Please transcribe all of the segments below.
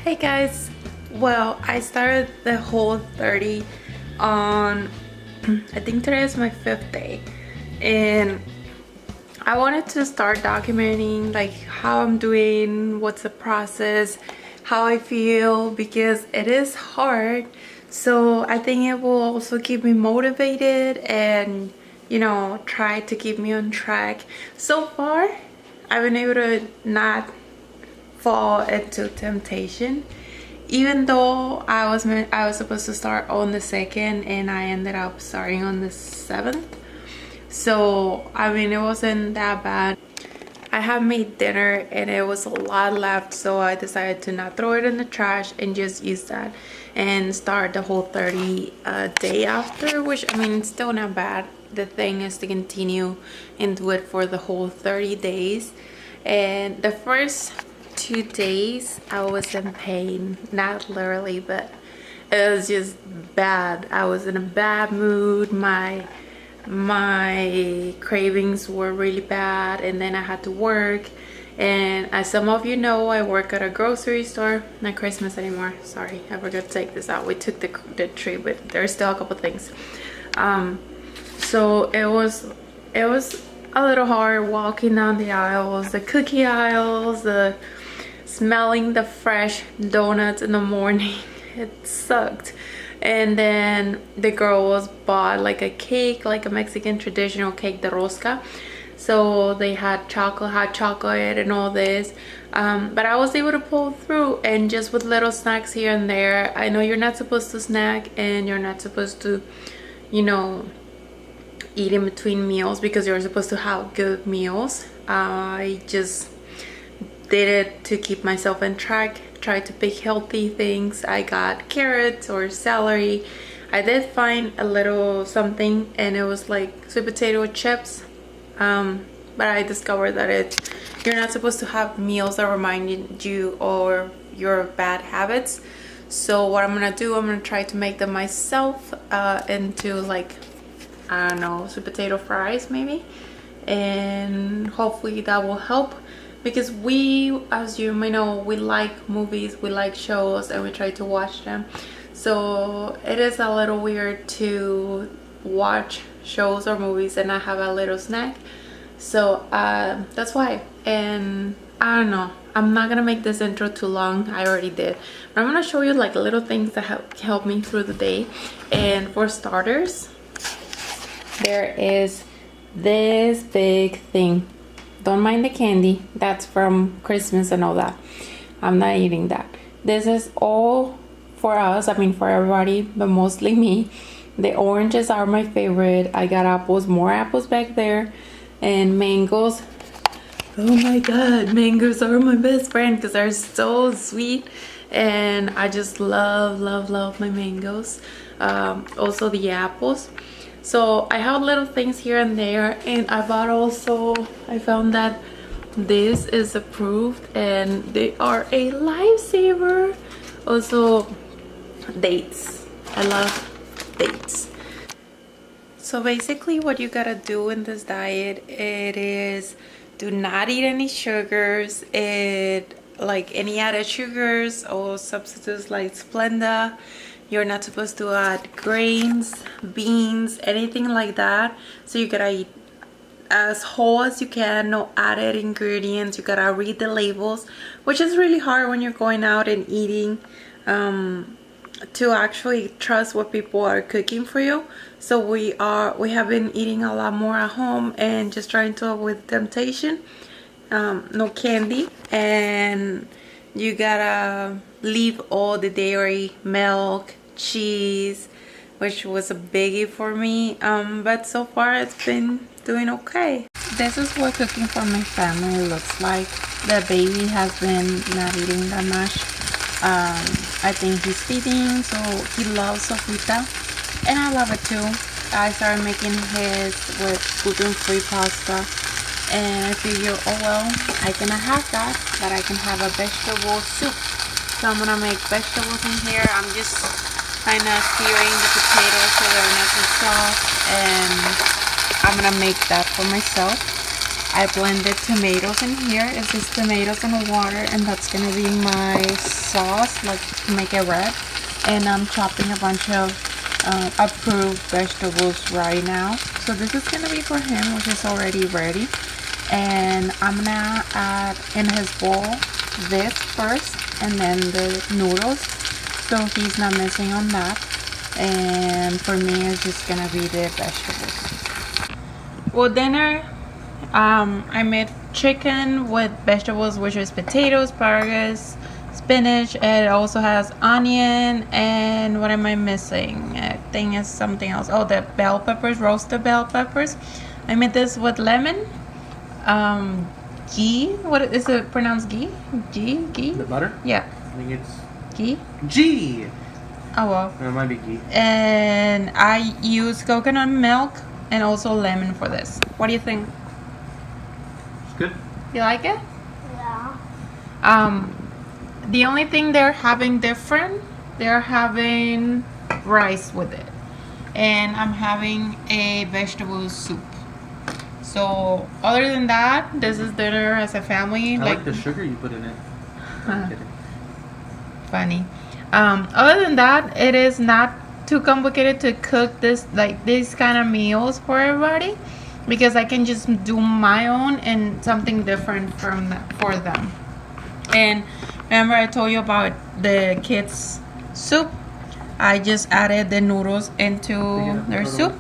Hey guys, well, I started the Whole30 on I think today is my 5th day, and I wanted to start documenting like how I'm doing, what's the process, how I feel, because it is hard. So I think it will also keep me motivated and try to keep me on track. So far I've been able to not fall into temptation, even though I was supposed to start on the 2nd and I ended up starting on the 7th. So I mean, it wasn't that bad. I had made dinner and it was a lot left, so I decided to not throw it in the trash and just use that and start the Whole30 day after, which I mean, it's still not bad. The thing is to continue and do it for the whole 30 days. And the first 2 days I was in pain, not literally, but it was just bad. I was in a bad mood. My cravings were really bad, and then I had to work. And as some of you know, I work at a grocery store. Not Christmas anymore, sorry, I forgot to take this out. We took the tree, but there's still a couple things. So it was a little hard walking down the aisles, the cookie aisles, the smelling the fresh donuts in the morning. It sucked. And then the girls bought like a cake, like a Mexican traditional cake, the rosca. So they had hot chocolate and all this, but I was able to pull through, and just with little snacks here and there. I know you're not supposed to snack and you're not supposed to eat in between meals because you're supposed to have good meals. I just did it to keep myself on track, tried to pick healthy things. I got carrots or celery. I did find a little something, and it was like sweet potato chips, but I discovered that you're not supposed to have meals that remind you or your bad habits. So what I'm gonna do, I'm gonna try to make them myself into, like, I don't know, sweet potato fries maybe, and hopefully that will help. Because we, as you may know, we like movies, we like shows, and we try to watch them. So it is a little weird to watch shows or movies and not have a little snack. So that's why. And I don't know, I'm not gonna make this intro too long. I already did. But I'm gonna show you like little things that help me through the day. And for starters, there is this big thing. Don't mind the candy, that's from Christmas and all that. I'm not eating that. This is all for us, I mean for everybody, but mostly me. The oranges are my favorite. I got apples, more apples back there, and mangoes. Oh my god, mangoes are my best friend because they're so sweet, and I just love my mangoes. Also the apples. So I have little things here and there, and I found that this is approved and they are a lifesaver. Also dates, I love dates. So basically what you gotta do in this diet, it is do not eat any sugars, like any added sugars or substitutes like Splenda. You're not supposed to add grains, beans, anything like that. So you gotta eat as whole as you can, no added ingredients. You gotta read the labels, which is really hard when you're going out and eating, to actually trust what people are cooking for you. So we have been eating a lot more at home and just trying to avoid temptation. No candy, and you gotta leave all the dairy, milk, cheese, which was a biggie for me, but so far it's been doing okay. This is what cooking for my family looks like. The baby has been not eating that much. I think he's feeding, so he loves sofrita, and I love it too. I started making his with gluten-free pasta, and I figure, oh well, I cannot have that, but I can have a vegetable soup. So I'm gonna make vegetables in here. I'm just kind of searing the potatoes so they're nice and soft, and I'm gonna make that for myself. I blended tomatoes in here. It's just tomatoes and water, and that's gonna be my sauce. sauce, like to make it red. And I'm chopping a bunch of approved vegetables right now. So this is gonna be for him, which is already ready. And I'm gonna add in his bowl this first, and then the noodles, so he's not missing on that. And for me, it's just gonna be the vegetables. Well, dinner, I made chicken with vegetables, which is potatoes, asparagus, spinach. It also has onion, and what am I missing? I think it's something else. Oh, the bell peppers, roasted bell peppers. I made this with lemon, ghee. What is it pronounced? Ghee? Ghee? The butter? Yeah. I think it's Ghee? G. Oh well. It might be ghee. And I use coconut milk and also lemon for this. What do you think? It's good. You like it? Yeah. The only thing they're having different, they're having rice with it. And I'm having a vegetable soup. So other than that, this is dinner as a family. I like the sugar you put in it. I'm kidding. Funny. Other than that, it is not too complicated to cook this, like these kind of meals for everybody, because I can just do my own and something different for them. And remember I told you about the kids soup? I just added the noodles into their soup.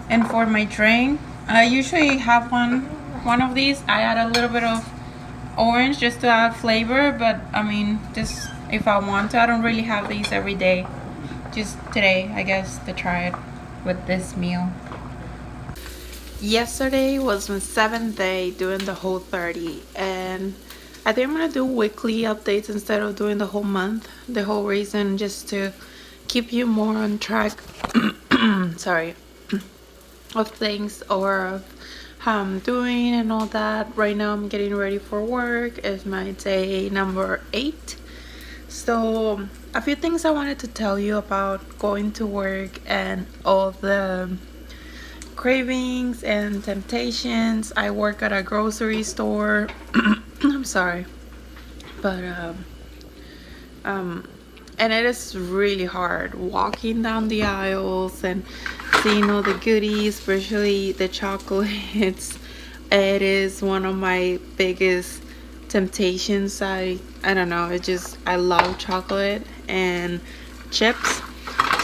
And for my drink, I usually have one of these. I add a little bit of orange just to add flavor, but I mean, just if I want to. I don't really have these every day. Just today, I guess, to try it with this meal. Yesterday was my 7th day doing the whole 30, and I think I'm gonna do weekly updates instead of doing the whole month. The whole reason just to keep you more on track sorry, of things, or of how I'm doing and all that. Right now I'm getting ready for work. It's my day number 8. So a few things I wanted to tell you about going to work and all the cravings and temptations. I work at a grocery store. I'm sorry, but and it is really hard walking down the aisles and seeing all the goodies, especially the chocolates. It is one of my biggest temptations. I don't know, I love chocolate and chips,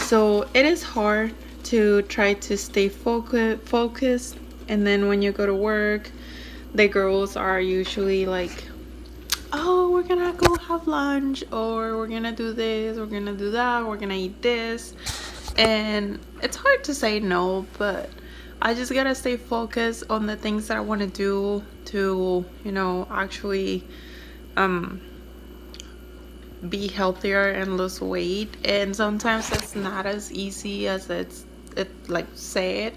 so it is hard to try to stay focused. And then when you go to work, the girls are usually like, oh, we're gonna go have lunch, or we're gonna do this, we're gonna do that, we're gonna eat this. And it's hard to say no, but I just gotta stay focused on the things that I want to do to, you know, actually be healthier and lose weight. And sometimes it's not as easy as it like say it,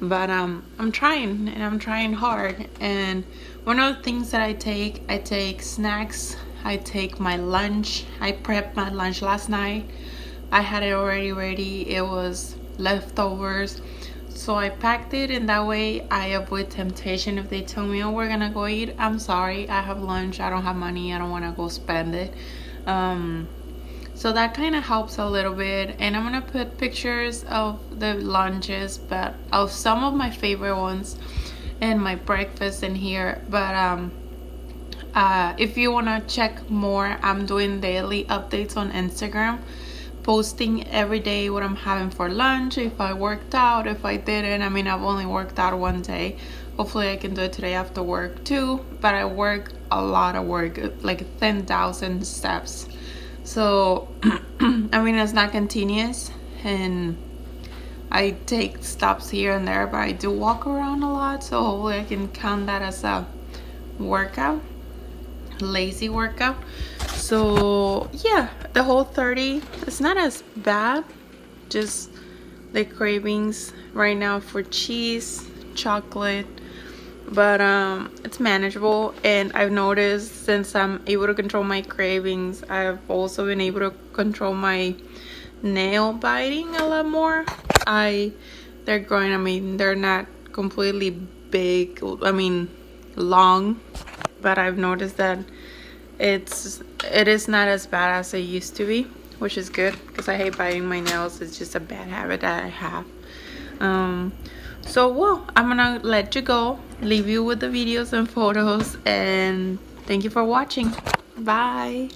but I'm trying, and I'm trying hard. And one of the things that I take snacks. I take my lunch. I prepped my lunch last night. I had it already ready. It was leftovers, so I packed it, and that way I avoid temptation. If they tell me, oh, we're gonna go eat, I'm sorry, I have lunch, I don't have money, I don't want to go spend it. So that kind of helps a little bit. And I'm gonna put pictures of the lunches, but of some of my favorite ones and my breakfast in here. But if you want to check more, I'm doing daily updates on Instagram, posting every day what I'm having for lunch, if I worked out, if I didn't. I mean, I've only worked out one day. Hopefully I can do it today after work too, but I work a lot of work, like 10,000 steps. So I mean, it's not continuous, and I take stops here and there, but I do walk around a lot, so hopefully I can count that as a workout, lazy workout. So yeah, the whole 30, it's not as bad, just the cravings right now for cheese, chocolate, but it's manageable. And I've noticed, since I'm able to control my cravings, I've also been able to control my nail biting a lot more. They're growing. I mean, they're not completely big, I mean long, but I've noticed that it is not as bad as it used to be, which is good because I hate biting my nails. It's just a bad habit that I have. So well, I'm gonna let you go, leave you with the videos and photos, and thank you for watching. Bye.